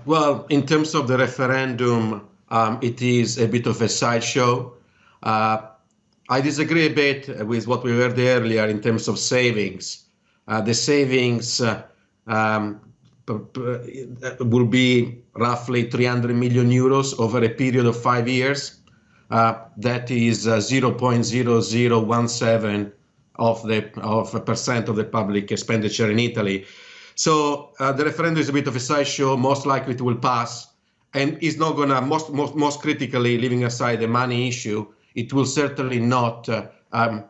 Well, in terms of the referendum, it is a bit of a sideshow. Uh, I disagree a bit with what we heard earlier in terms of savings. The savings um, will be roughly 300 million euros over a period of 5 years. That is 0.0017 of a percent of the public expenditure in Italy. So the referendum is a bit of a sideshow. Most likely it will pass, and is not going to, most critically, leaving aside the money issue, it will certainly not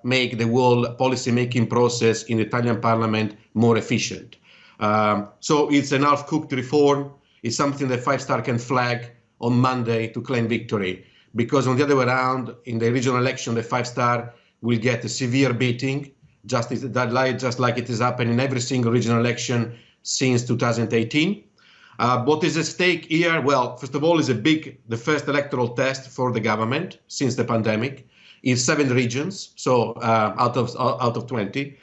make the whole policy-making process in the Italian parliament more efficient. So it's an half-cooked reform. It's something that Five Star can flag on Monday to claim victory. Because on the other way around, in the regional election, the Five Star will get a severe beating, just like it has happened in every single regional election since 2018. What is at stake here? Well, first of all, is the first electoral test for the government since the pandemic in 7 regions, so out of 20.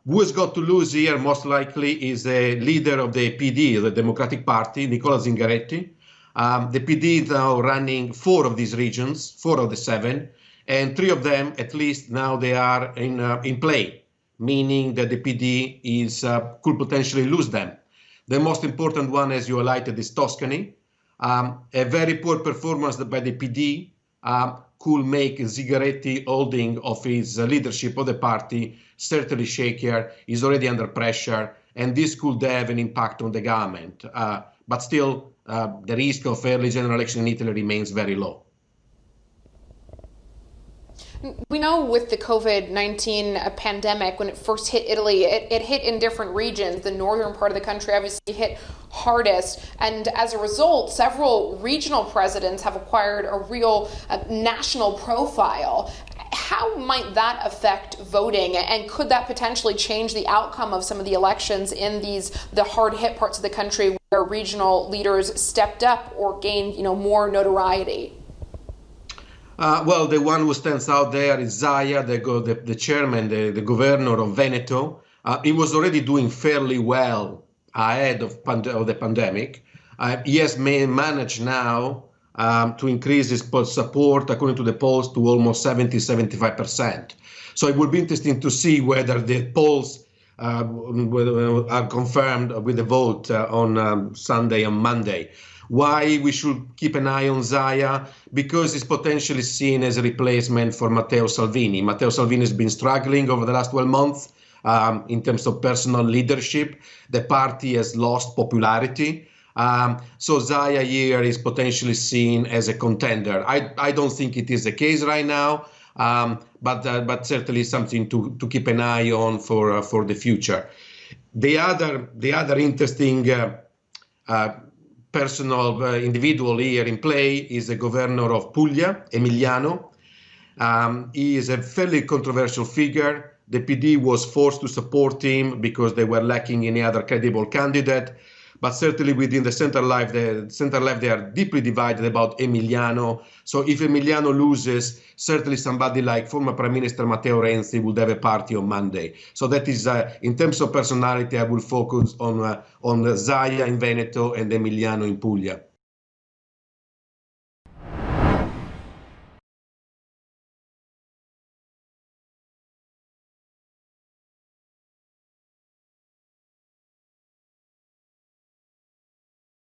Who has got to lose here most likely is the leader of the PD, the Democratic Party, Nicola Zingaretti. The PD is now running 4 of these regions, 4 of the 7, and 3 of them, at least now, they are in play, meaning that the PD could potentially lose them. The most important one, as you highlighted, is Tuscany. A very poor performance by the PD could make Zingaretti holding of his leadership of the party certainly shakier. He's already under pressure, and this could have an impact on the government. But still, the risk of early general election in Italy remains very low. We know with the COVID-19 pandemic, when it first hit Italy, it hit in different regions. The northern part of the country obviously hit hardest. And as a result, several regional presidents have acquired a real national profile. How might that affect voting? And could that potentially change the outcome of some of the elections in the hard-hit parts of the country where regional leaders stepped up or gained, more notoriety? Well, the one who stands out there is Zaia, the chairman, the governor of Veneto. He was already doing fairly well ahead of the pandemic. He has managed now to increase his support, according to the polls, to almost 70-75%. So it will be interesting to see whether the polls are confirmed with the vote on Sunday and Monday. Why we should keep an eye on Zaia? Because he's potentially seen as a replacement for Matteo Salvini. Matteo Salvini has been struggling over the last 12 months in terms of personal leadership. The party has lost popularity. So Zaia here is potentially seen as a contender. I don't think it is the case right now, but certainly something to keep an eye on for the future. The other interesting personal individual here in play is the governor of Puglia, Emiliano. He is a fairly controversial figure. The PD was forced to support him because they were lacking any other credible candidate. But certainly within the center left, they are deeply divided about Emiliano. So if Emiliano loses, certainly somebody like former Prime Minister Matteo Renzi would have a party on Monday. So that is, in terms of personality, I will focus on Zaia in Veneto and Emiliano in Puglia.